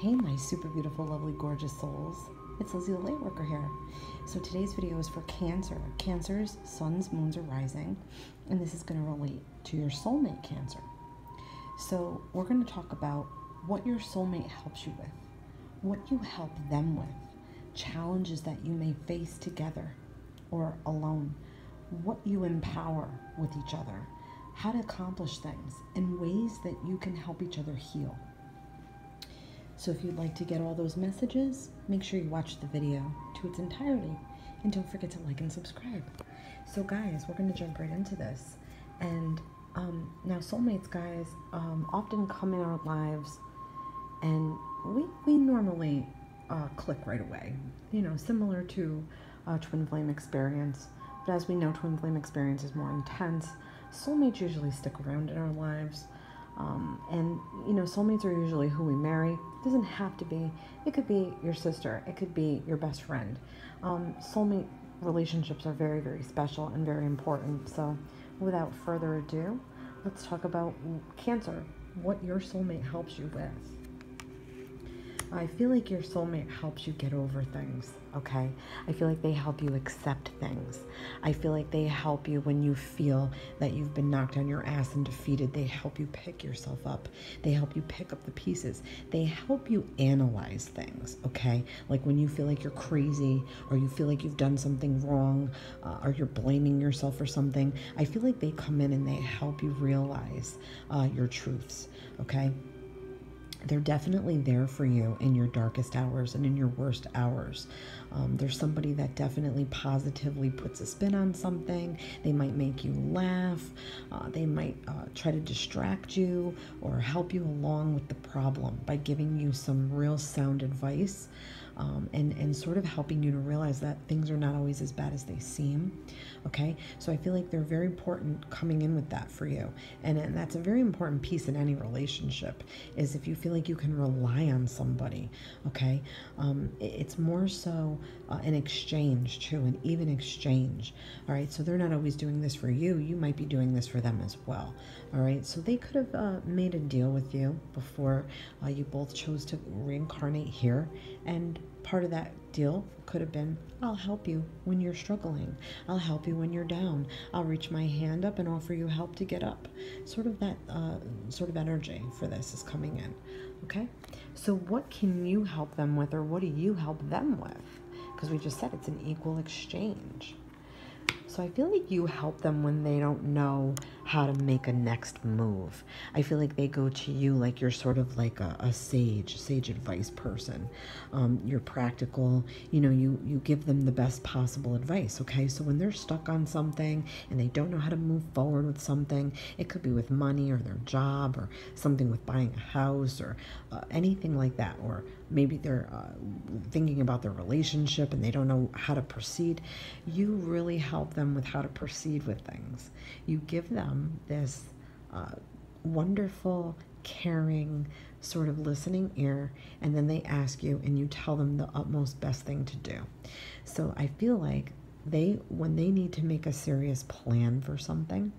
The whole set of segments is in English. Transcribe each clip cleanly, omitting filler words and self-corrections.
Hey my super beautiful, lovely, gorgeous souls. It's Lizzie the Lightworker here. So today's video is for Cancer. Cancer's suns, moons are rising, and this is going to relate to your soulmate Cancer. So we're going to talk about what your soulmate helps you with, what you help them with, challenges that you may face together or alone, what you empower with each other, how to accomplish things, and ways that you can help each other heal. So if you'd like to get all those messages, make sure you watch the video to its entirety, and don't forget to like and subscribe. So guys, we're going to jump right into this. And now soulmates, guys, often come in our lives, and we normally click right away, you know, similar to twin flame experience. But as we know, twin flame experience is more intense. Soulmates usually stick around in our lives. And, you know, soulmates are usually who we marry. It doesn't have to be. It could be your sister. It could be your best friend. Soulmate relationships are very, very special and very important. So without further ado, let's talk about Cancer, what your soulmate helps you with. I feel like your soulmate helps you get over things, okay? I feel like they help you accept things. I feel like they help you when you feel that you've been knocked on your ass and defeated. They help you pick yourself up. They help you pick up the pieces. They help you analyze things, okay? Like when you feel like you're crazy, or you feel like you've done something wrong, or you're blaming yourself for something. I feel like they come in and they help you realize your truths, okay? They're definitely there for you in your darkest hours and in your worst hours. There's somebody that definitely positively puts a spin on something. They might make you laugh. They might try to distract you or help you along with the problem by giving you some real sound advice, and sort of helping you to realize that things are not always as bad as they seem. Okay, so I feel like they're very important coming in with that for you, and that's a very important piece in any relationship, is if you feel like you can rely on somebody. Okay, it's more so an exchange too, an even exchange. All right, so they're not always doing this for you. You might be doing this for them as well. All right, so they could have made a deal with you before you both chose to reincarnate here, and part of that deal could have been, I'll help you when you're struggling. I'll help you when you're down. I'll reach my hand up and offer you help to get up. Sort of that sort of energy for this is coming in. Okay, so what can you help them with, or what do you help them with? Because we just said it's an equal exchange. So I feel like you help them when they don't know how to make a next move. I feel like they go to you like you're sort of like a sage advice person. You're practical, you know, you give them the best possible advice, okay? So when they're stuck on something and they don't know how to move forward with something, it could be with money or their job or something with buying a house or anything like that, or maybe they're thinking about their relationship and they don't know how to proceed. You really help them with how to proceed with things. You give them this wonderful, caring, sort of listening ear, and then they ask you and you tell them the utmost best thing to do. So I feel like when they need to make a serious plan for something,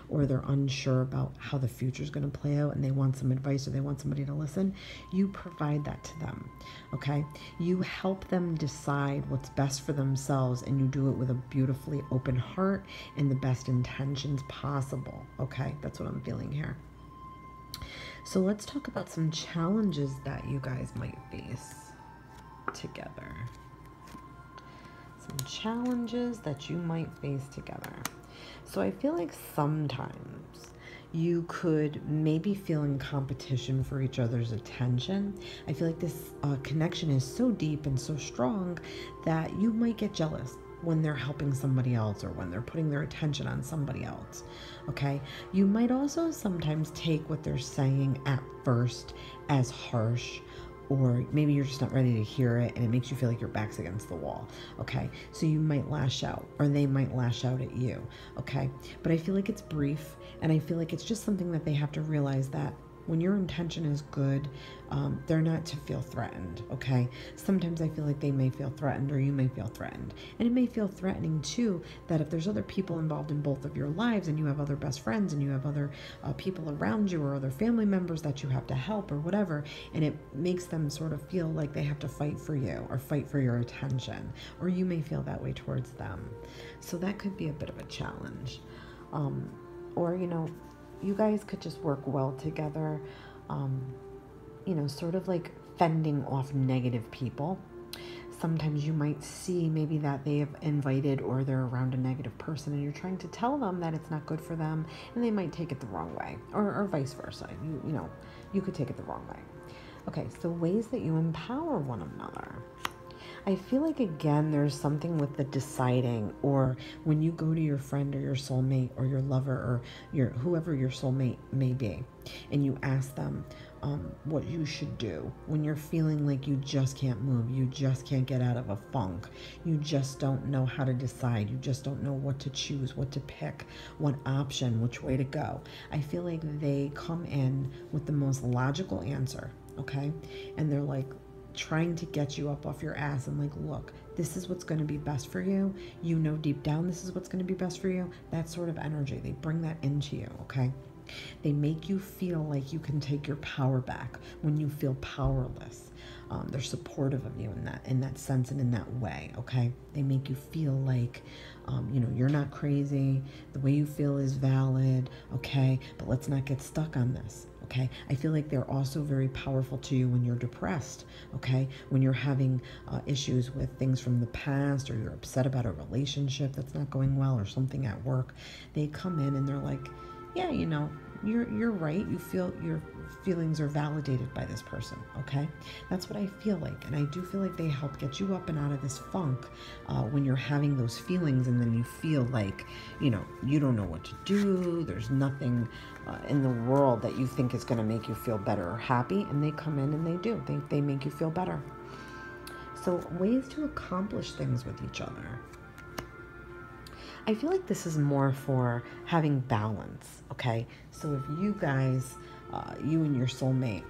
or they're unsure about how the future is going to play out and they want some advice or they want somebody to listen, you provide that to them, okay? You help them decide what's best for themselves, and you do it with a beautifully open heart and the best intentions possible, okay? That's what I'm feeling here. So let's talk about some challenges that you guys might face together. Some challenges that you might face together. So I feel like sometimes you could maybe feel in competition for each other's attention. I feel like this connection is so deep and so strong that you might get jealous when they're helping somebody else or when they're putting their attention on somebody else, okay? You might also sometimes take what they're saying at first as harsh, or maybe you're just not ready to hear it and it makes you feel like your back's against the wall, okay? So you might lash out, or they might lash out at you, okay? But I feel like it's brief, and I feel like it's just something that they have to realize that when your intention is good, they're not to feel threatened, okay? Sometimes I feel like they may feel threatened, or you may feel threatened. And it may feel threatening too, that if there's other people involved in both of your lives, and you have other best friends, and you have other people around you, or other family members that you have to help, or whatever, and it makes them sort of feel like they have to fight for you, or fight for your attention, or you may feel that way towards them. So that could be a bit of a challenge. Or, you guys could just work well together, sort of like fending off negative people. Sometimes you might see maybe that they have invited, or they're around a negative person, and you're trying to tell them that it's not good for them, and they might take it the wrong way, or vice versa. You could take it the wrong way. Okay, so ways that you empower one another. I feel like, again, there's something with the deciding, or when you go to your friend or your soulmate or your lover or whoever your soulmate may be, and you ask them what you should do when you're feeling like you just can't move, you just can't get out of a funk, you just don't know how to decide, you just don't know what to choose, what to pick, what option, which way to go. I feel like they come in with the most logical answer, okay? And they're like, trying to get you up off your ass and like, look, this is what's going to be best for you. You know deep down this is what's going to be best for you. That sort of energy. They bring that into you, okay? They make you feel like you can take your power back when you feel powerless. They're supportive of you in that sense and in that way, okay? They make you feel like, you're not crazy. The way you feel is valid, okay? But let's not get stuck on this. Okay, I feel like they're also very powerful to you when you're depressed, okay? When you're having issues with things from the past, or you're upset about a relationship that's not going well, or something at work. They come in and they're like, yeah, you're right. You feel your feelings are validated by this person, okay? That's what I feel like. And I do feel like they help get you up and out of this funk when you're having those feelings, and then you feel like, you don't know what to do. There's nothing in the world that you think is going to make you feel better or happy, and they come in and they do. They make you feel better. So ways to accomplish things with each other. I feel like this is more for having balance, okay? So if you guys, you and your soulmate,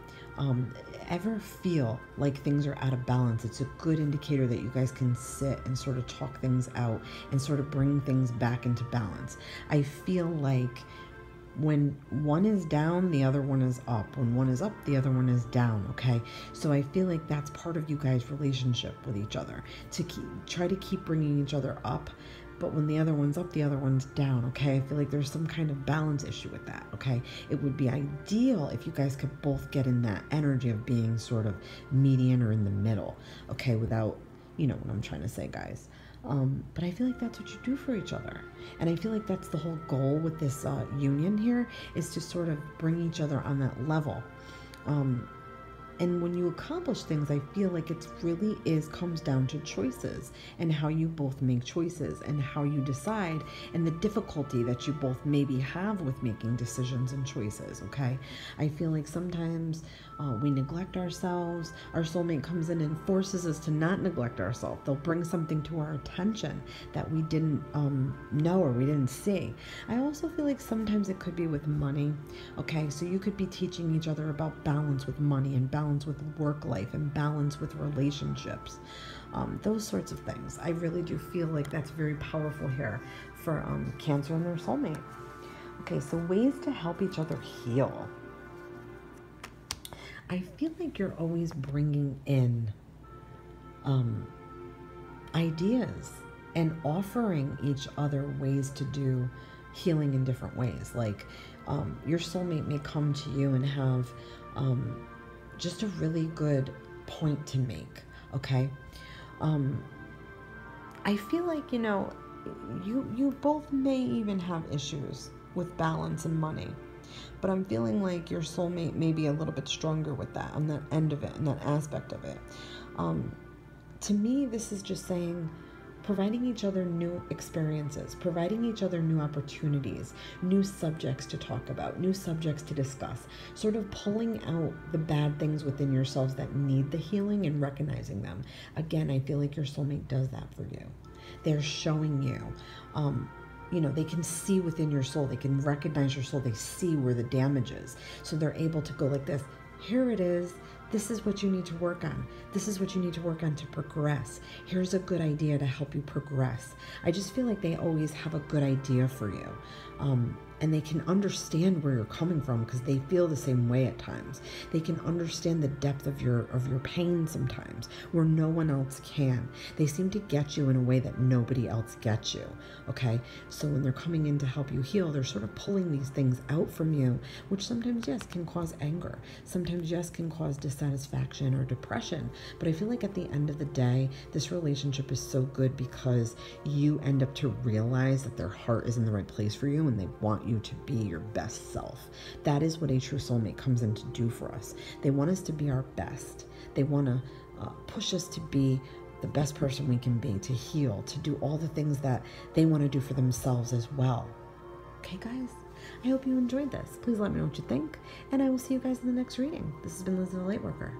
ever feel like things are out of balance, it's a good indicator that you guys can sit and sort of talk things out and sort of bring things back into balance. I feel like when one is down, the other one is up. When one is up, the other one is down, okay? So I feel like that's part of you guys' relationship with each other, to try to keep bringing each other up. But when the other one's up, the other one's down, okay? I feel like there's some kind of balance issue with that, okay? It would be ideal if you guys could both get in that energy of being sort of median or in the middle, okay? Without, what I'm trying to say, guys. But I feel like that's what you do for each other. And I feel like that's the whole goal with this union here, is to sort of bring each other on that level. And when you accomplish things, I feel like it really comes down to choices, and how you both make choices, and how you decide, and the difficulty that you both maybe have with making decisions and choices, okay? I feel like sometimes we neglect ourselves. Our soulmate comes in and forces us to not neglect ourselves. They'll bring something to our attention that we didn't know, or we didn't see. I also feel like sometimes it could be with money, okay? So you could be teaching each other about balance with money, and balance with work life, and balance with relationships, those sorts of things. I really do feel like that's very powerful here for Cancer and their soulmate. Okay, so ways to help each other heal. I feel like you're always bringing in ideas and offering each other ways to do healing in different ways. Like your soulmate may come to you and have just a really good point to make, okay? I feel like, you both may even have issues with balance and money, but I'm feeling like your soulmate may be a little bit stronger with that, on that end of it, and that aspect of it. To me, this is just saying, providing each other new experiences, providing each other new opportunities, new subjects to talk about, new subjects to discuss, sort of pulling out the bad things within yourselves that need the healing and recognizing them. Again, I feel like your soulmate does that for you. They're showing you you know, they can see within your soul. They can recognize your soul. They see where the damage is. So they're able to go like this. Here it is. This is what you need to work on. This is what you need to work on to progress. Here's a good idea to help you progress. I just feel like they always have a good idea for you. And they can understand where you're coming from because they feel the same way at times. They can understand the depth of your pain sometimes where no one else can. They seem to get you in a way that nobody else gets you, okay? So when they're coming in to help you heal, they're sort of pulling these things out from you, which sometimes, yes, can cause anger. Sometimes, yes, can cause dissatisfaction or depression. But I feel like at the end of the day, this relationship is so good because you end up to realize that their heart is in the right place for you and they want you to be your best self. That is what a true soulmate comes in to do for us. They want us to be our best. They want to push us to be the best person we can be, to heal, to do all the things that they want to do for themselves as well. Okay, guys? I hope you enjoyed this. Please let me know what you think, and I will see you guys in the next reading. This has been Lizzie the Lightworker.